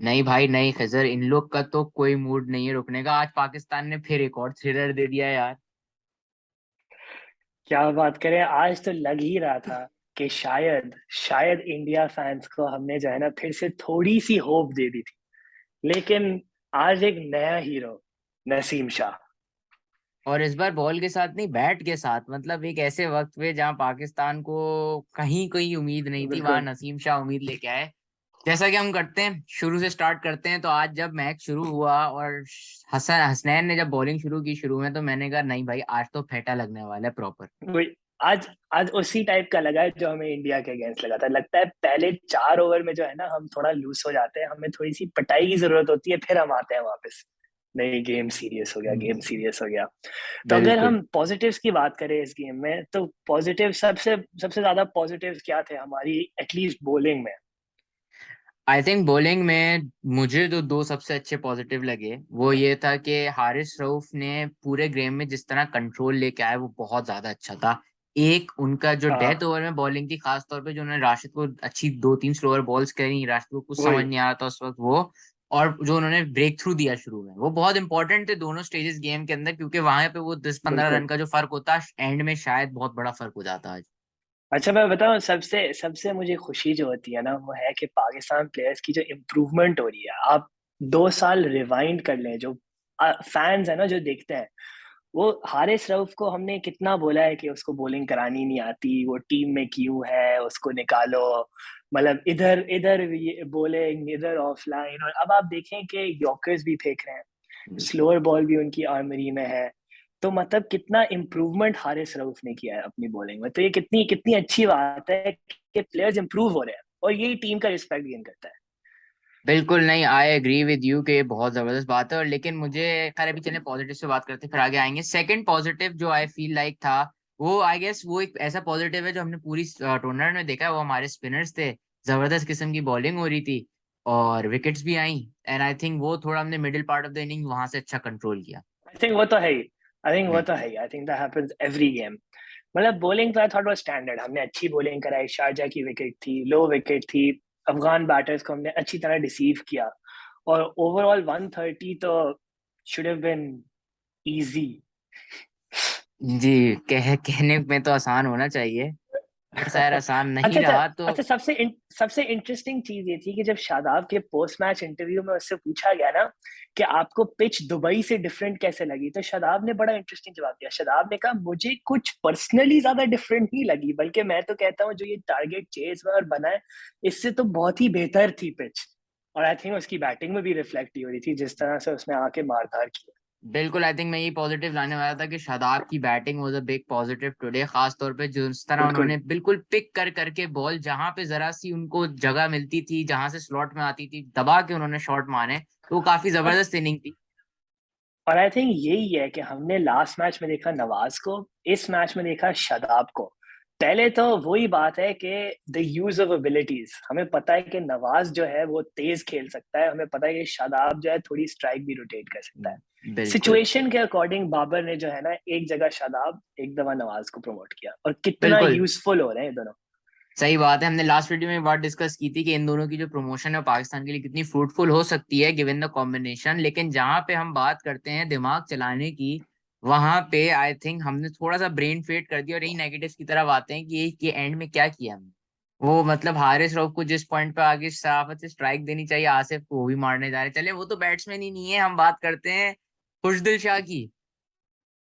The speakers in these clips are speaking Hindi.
नहीं भाई नहीं खजर, इन लोग का तो कोई मूड नहीं है रुकने का। आज पाकिस्तान ने फिर एक और थ्रिलर दे दिया यार। क्या बात करें, आज तो लग ही रहा था कि शायद शायद इंडिया फैंस को हमने जो है ना फिर से थोड़ी सी होप दे दी थी। लेकिन आज एक नया हीरो, नसीम शाह। और इस बार बॉल के साथ नहीं, बैट के साथ, मतलब एक ऐसे वक्त पे जहां पाकिस्तान को कहीं कोई उम्मीद नहीं थी, वहां बिल्कुल। नसीम शाह उम्मीद लेके आए। जैसा कि हम करते हैं, शुरू से स्टार्ट करते हैं। तो आज जब मैच शुरू हुआ और हसन हसनैन ने जब बॉलिंग शुरू की शुरू में, तो मैंने कहा नहीं भाई, आज तो फेटा लगने वाला है प्रॉपर। वही आज आज उसी टाइप का लगा है जो हमें इंडिया के अगेंस्ट लगा था। लगता है पहले 4 ओवर में जो है ना हम थोड़ा लूज हो जाते हैं, हमें थोड़ी सी पटाई की जरूरत होती है, फिर हम आते हैं वापस। नहीं, गेम सीरियस हो गया, गेम सीरियस हो गया। तो अगर बिल्कुल। हम पॉजिटिव्स की बात करें इस गेम में, तो पॉजिटिव सबसे सबसे ज्यादा पॉजिटिव्स क्या थे हमारी एटलीस्ट बॉलिंग में? आई थिंक बॉलिंग में मुझे जो दो सबसे अच्छे पॉजिटिव लगे वो ये था कि हारिस रऊफ ने पूरे गेम में जिस तरह कंट्रोल लेके आया वो बहुत ज्यादा अच्छा था। एक उनका जो डेथ हाँ, ओवर में बॉलिंग थी, खास तौर पे जो उन्होंने राशिद को अच्छी दो तीन स्लोअर बॉल्स करी, राशिद को कुछ समझ वही। नहीं आ रहा था उस वक्त वो। और जो उन्होंने ब्रेक थ्रू दिया शुरू में, वो बहुत इंपॉर्टेंट थे दोनों स्टेजेस गेम के अंदर, क्योंकि वहां पे वो 10-15 रन बिल्कुल। का जो फर्क होता एंड में शायद बहुत बड़ा फर्क हो जाता आज। अच्छा, मैं बताऊं, सबसे सबसे मुझे खुशी जो होती है ना वो है कि पाकिस्तान प्लेयर्स की जो इम्प्रूवमेंट हो रही है। आप 2 साल रिवाइंड कर लें, जो फैंस है ना जो देखते हैं, वो हारिस रऊफ को हमने कितना बोला है कि उसको बॉलिंग करानी नहीं आती, वो टीम में क्यों है, उसको निकालो। मतलब इधर इधर बॉलिंग, इधर ऑफलाइन, और अब आप देखें कि यॉर्कर्स भी फेंक रहे हैं, स्लोअर बॉल भी उनकी आर्मरी में है। तो मतलब कितना इम्प्रूवमेंट हारिस रऊफ ने किया है अपनी बॉलिंग में। तो ये कितनी कितनी अच्छी बात है कि प्लेयर्स इंप्रूव हो रहे हैं, और यही टीम का रिस्पेक्ट गेन करता है। बिल्कुल नहीं, आई एग्री विद यू कि ये बहुत जबरदस्त बात है। और लेकिन मुझे, खैर अभी चले पॉजिटिव से बात करते हैं फिर आगे आएंगे। सेकंड पॉजिटिव जो आई फील लाइक था, वो आई गेस वो एक ऐसा पॉजिटिव है जो हमने पूरी टूर्नामेंट में देखा है। वो हमारे स्पिनर्स थे, जबरदस्त किस्म की बॉलिंग हो रही थी और विकेट्स भी आई। एंड आई थिंक वो थोड़ा हमने middle part of the inning वहां से अच्छा कंट्रोल किया। आई थिंक वो तो है ही। आई थिंक वो हम्म। तो है ही। I think that happens every game. मतलब बॉलिंग तो आई थॉट वाज स्टैंडर्ड, हमने अच्छी बॉलिंग कराई, शारजा की विकेट थी, लो विकेट थी, अफगान बैटर्स को हमने अच्छी तरह डिसीव किया। और ओवरऑल 130 तो शुड हैव बीन इजी। जी, कहने में तो आसान होना चाहिए, बट शायद आसान नहीं अच्छा अच्छा। रहा तो। अच्छा, सबसे इंटरेस्टिंग चीज ये थी कि जब शादाब के पोस्ट मैच इंटरव्यू में उससे पूछा गया ना कि आपको पिच दुबई से डिफरेंट कैसे लगी, तो शादाब ने बड़ा इंटरेस्टिंग जवाब दिया। शादाब ने कहा मुझे कुछ पर्सनली ज्यादा डिफरेंट नहीं लगी, बल्कि मैं तो कहता हूँ जो ये टारगेट चेज में और बना है, इससे तो बहुत ही बेहतर थी पिच। और आई थिंक उसकी बैटिंग में भी रिफ्लेक्ट हो रही थी, जिस तरह से उसने आके मारधार की। बिल्कुल, आई थिंक मैं ये पॉजिटिव लाने वाला था कि शादाब की batting was a big positive today. खास तौर पे जिस तरह बिल्कुल। उन्होंने बिल्कुल पिक कर करके बॉल, जहां पे जरा सी उनको जगह मिलती थी, जहां से स्लॉट में आती थी, दबा के उन्होंने शॉट मारे, तो वो काफी जबरदस्त इनिंग थी। और आई थिंक यही है कि हमने लास्ट मैच में देखा नवाज को, इस मैच में देखा शादाब को। पहले तो वही बात है कि द यूज ऑफ एबिलिटीज, हमें पता है कि नवाज जो है वो तेज खेल सकता है, हमें पता है कि शादाब जो है थोड़ी स्ट्राइक भी रोटेट कर सकता है। बिल्कुल। सिचुएशन के अकॉर्डिंग बाबर ने जो है ना एक जगह शादाब, एक दफा नवाज को प्रमोट किया, और कितना बिल्कुल यूजफुल हो रहे हैं ये दोनों। सही बात है। हमने लास्ट वीडियो में बात डिस्कस की थी कि इन दोनों की जो प्रमोशन है वो पाकिस्तान के लिए कितनी फ्रूटफुल हो सकती है गिवन द कॉम्बिनेशन। लेकिन जहां पे हम बात करते हैं दिमाग चलाने की, वहां पे आई थिंक हमने थोड़ा सा ब्रेन फेड कर दिया। और यही नेगेटिव्स की तरफ आते हैं कि ये एंड में क्या किया हमने। वो मतलब हारिस रऊफ को जिस पॉइंट पे आगे शराफत से स्ट्राइक देनी चाहिए, आसिफ को वो भी मारने जा रहे। चले वो तो बैट्समैन ही नहीं है, हम बात करते हैं खुशदिल शाह की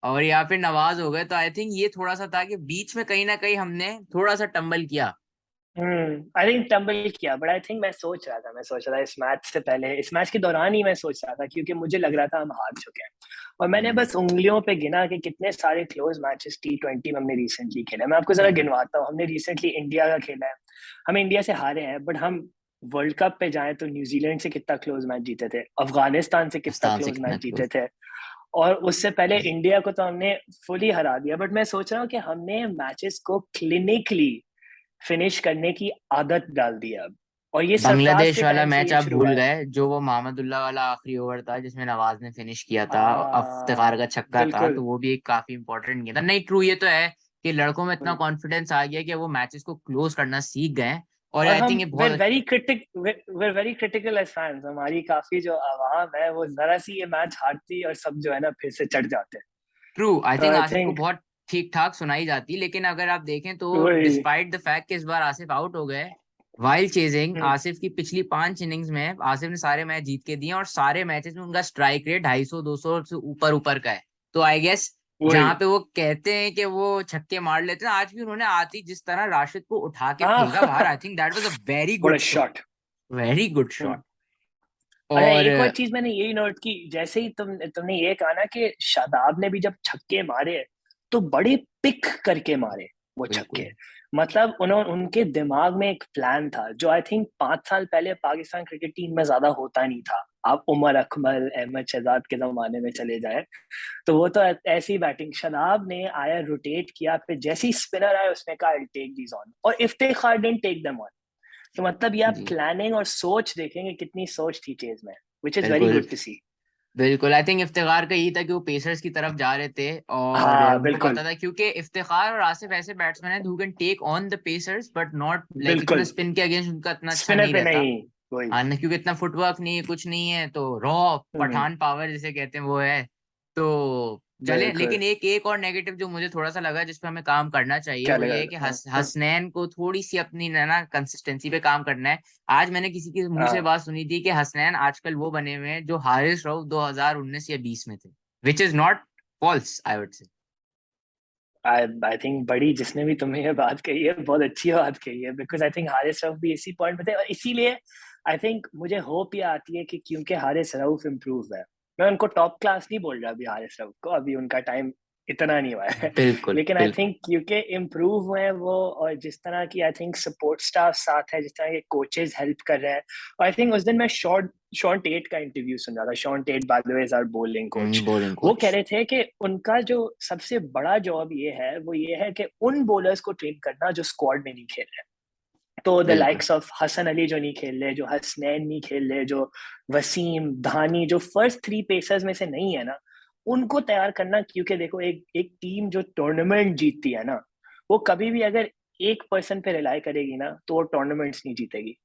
और या फिर नवाज हो गए। तो आई थिंक ये थोड़ा सा था कि बीच में कहीं ना कहीं हमने थोड़ा सा टंबल किया। आई थिंक टम्बल किया, बट आई थिंक मैं सोच रहा था इस मैच से पहले, इस मैच के दौरान ही मैं सोच रहा था, क्योंकि मुझे लग रहा था हम हार चुके हैं। और मैंने हम्म। बस उंगलियों पे गिना कि कितने सारे क्लोज मैचेस T20 में हमने रिसेंटली खेले। मैं आपको जरा गिनवाता हूँ। हमने रिसेंटली इंडिया का खेला है, हम इंडिया से हारे हैं, बट हम वर्ल्ड कप पे जाएं तो न्यूजीलैंड से कितना क्लोज मैच जीते थे, अफगानिस्तान से कितना पाकिस्तान से क्लोज मैच कितना जीते क्लोज। थे, और उससे पहले इंडिया को तो हमने फुली हरा दिया। बट मैं सोच रहा हूँ कि हमने मैचेस को क्लिनिकली फिनिश करने की आदत डाल दी है अब, और ये सरफराज बांग्लादेश के वाला टाइम से मैच ये आप शुरू हुआ भूल है। गए, जो वो मोहम्मदुल्लाह वाला आखिरी ओवर था जिसमें नवाज ने फिनिश किया था, आ, इफ्तिखार का छक्का था, बिल्कुल। तो वो भी एक काफी इंपॉर्टेंट गेम था। नहीं, ट्रू ये तो है कि लड़कों में इतना कॉन्फिडेंस आ गया कि वो मैचेस को क्लोज करना सीख गए हैं। और और आई हम थिंक ये बहुत we're very critical as fans. हमारी काफी जो आवाम है वो जरा सी ये मैच हारती और सब जो है ना फिर से चढ़ जाते हैं। ट्रू। आई तो थिंक आई आसिफ को थिंक बहुत ठीक ठाक सुनाई जाती, लेकिन अगर आप देखें तो वही। डिस्पाइट द फैक्ट कि इस बार आसिफ आउट हो गए, वाइल चेजिंग, हम्म, आसिफ की पिछली 5 इनिंग्स में आसिफ ने सारे मैच जीत के दिए और सारे मैचेस में उनका स्ट्राइक रेट 250-200 से ऊपर ऊपर का है। तो आई गेस वही। जहां पे वो कहते हैं कि वो छक्के मार लेते हैं, आज भी उन्होंने आती जिस तरह राशिद को उठा के हाँ फेंका बाहर, I think that was a very बड़ा good shot, shot. Very good shot. अच्छा और एक और चीज मैंने यही नोट की, जैसे ही तुमने ये कहा ना कि शादाब ने भी जब छक्के मारे तो बड़े पिक करके मारे वो बिल्कुल छक्के। मतलब उन्होंने उनके दिमाग में एक प्लान था जो आई थिंक 5 साल पहले पाकिस्तान क्रिकेट टीम में ज्यादा होता नहीं था। आप उमर अकमल, अहमद शहजाद के जमाने में चले जाए तो वो तो ऐसी बैटिंग, शदाब ने आया रोटेट किया, फिर जैसे ही स्पिनर आया उसने कहा आई टेक दीज ऑन, और Iftikhar didn't take them on. तो मतलब ये आप जी, प्लानिंग और सोच देखेंगे कितनी सोच थी चेज में, विच इज वेरी बिल्कुल गुड टू सी। बिल्कुल। आई थिंक इफ्तिखार का यही था कि वो पेसर्स की तरफ जा रहे थे और हाँ उनको बिल्कुल। पता था, क्योंकि इफ्तिखार और आसिफ ऐसे बैट्समैन हैं who can take on the pacers but not like इतना बिल्कुल स्पिन के अगेंस्ट उनका इतना अच्छा स्पिनर नहीं पे रहता। नहीं। वही। हाँ ना, क्योंकि इतना फुटवर्क नहीं है, कुछ नहीं है, तो रॉ हम्म, पठान पावर जिसे कहते हैं वो है। तो चले, बिल्कुल। लेकिन एक एक और नेगेटिव जो मुझे थोड़ा सा लगा जिस पे हमें काम करना चाहिए क्या वो ये लगा? है कि हाँ हाँ हसनैन को थोड़ी सी अपनी ना कंसिस्टेंसी पे काम करना है। आज मैंने किसी के मुंह से हाँ। बात सुनी थी कि हसनैन आजकल वो बने हुए हैं जो हारिस रऊफ 2019 या 20 में थे, which is not false I would say. I think बड़ी जिसने भी तुम्हें ये बात कही है बहुत अच्छी बात कही है, because I think Haris Rauf भी इसी पॉइंट पे थे, और इसीलिए आई थिंक मुझे होप ये आती है कि क्योंकि हारिस रऊफ इम्प्रूव है। मैं उनको टॉप क्लास नहीं बोल रहा अभी हारिस रऊफ को, अभी उनका टाइम इतना नहीं हुआ है बिल्कुल लेकिन आई बिल्कुल थिंक क्योंकि इम्प्रूव हुए हैं वो, और जिस तरह की आई थिंक सपोर्ट स्टाफ साथ है, जिस तरह के कोचेस हेल्प कर रहे हैं। आई थिंक उस दिन मैं शॉन टेट का इंटरव्यू सुन रहा था। Shaun Tait by the way is our bowling coach. Bowling वो कह कोच। रहे थे कि उनका जो सबसे बड़ा जॉब ये है वो ये है कि उन बॉलर्स को ट्रेन करना जो स्क्वाड में नहीं खेल रहे। तो द बिल्कुल लाइक्स ऑफ हसन अली जो नहीं खेल रहे, जो हसनैन नहीं खेल रहे, जो वसीम धानी, जो फर्स्ट 3 पेसर्स में से नहीं है ना, उनको तैयार करना। क्योंकि देखो एक एक टीम जो टूर्नामेंट जीतती है ना, वो कभी भी अगर एक पर्सन पे रिलाई करेगी ना तो वो टूर्नामेंट्स नहीं जीतेगी।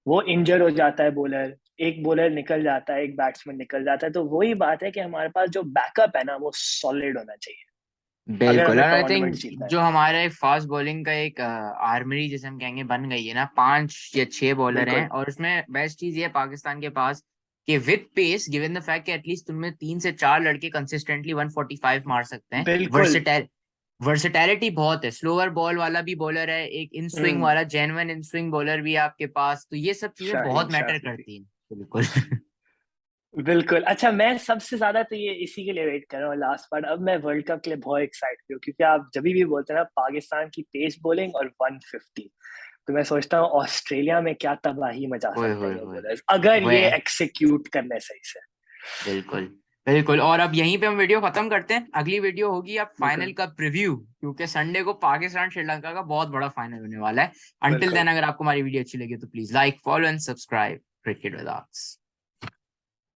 वो इंजर हो जाता है बॉलर, एक बॉलर निकल जाता है, एक बैट्समैन निकल जाता है, तो वही बात है कि हमारे पास जो बैकअप है ना वो सॉलिड होना चाहिए अगर बिल्कुल। हमें और आई टूर्नामेंट थिंक जीतना है। जो हमारे फास्ट बॉलिंग का एक आर्मरी जिसे हम कहेंगे बन गई है ना, 5 या 6 बॉलर हैं, बिल्कुल और उसमें बेस्ट चीज ये है पाकिस्तान के पास कि with pace, given the fact कि एटलीस्ट तुमने 3 से 4 लड़के कंसिस्टेंटली 145 मार सकते हैं। बिल्कुल। वर्सेटैलिटी बहुत है, स्लोअर बॉल वाला भी बॉलर है, एक इन स्विंग हम्म। वाला जेन्युइन इन स्विंग बॉलर भी है आपके पास, तो ये सब चीजें शाहीन बहुत मैटर शाह। करती हैं। बिल्कुल बिल्कुल। अच्छा मैं सबसे ज्यादा तो ये इसी के लिए वेट कर रहा हूँ लास्ट पार्ट। अब मैं वर्ल्ड कप के लिए बहुत एक्साइटेड हूँ क्योंकि आप जब भी बोलते हैं ना पाकिस्तान की पेस बॉलिंग और 150, तो मैं सोचता हूँ ऑस्ट्रेलिया में क्या तबाही मचा ओए सकते हैं होए ये होए। बॉलर्स अगर वे ये एक्सिक्यूट करने सही से। बिल्कुल बिल्कुल। और अब यहीं पे हम वीडियो खत्म करते हैं, अगली वीडियो होगी अब फाइनल बिल्कुल का प्रीव्यू, क्योंकि संडे को पाकिस्तान श्रीलंका का बहुत बड़ा फाइनल होने वाला है। अंटिल देन बिल्कुल। अगर आपको हमारी वीडियो अच्छी लगी तो please like, follow and subscribe cricket with arts.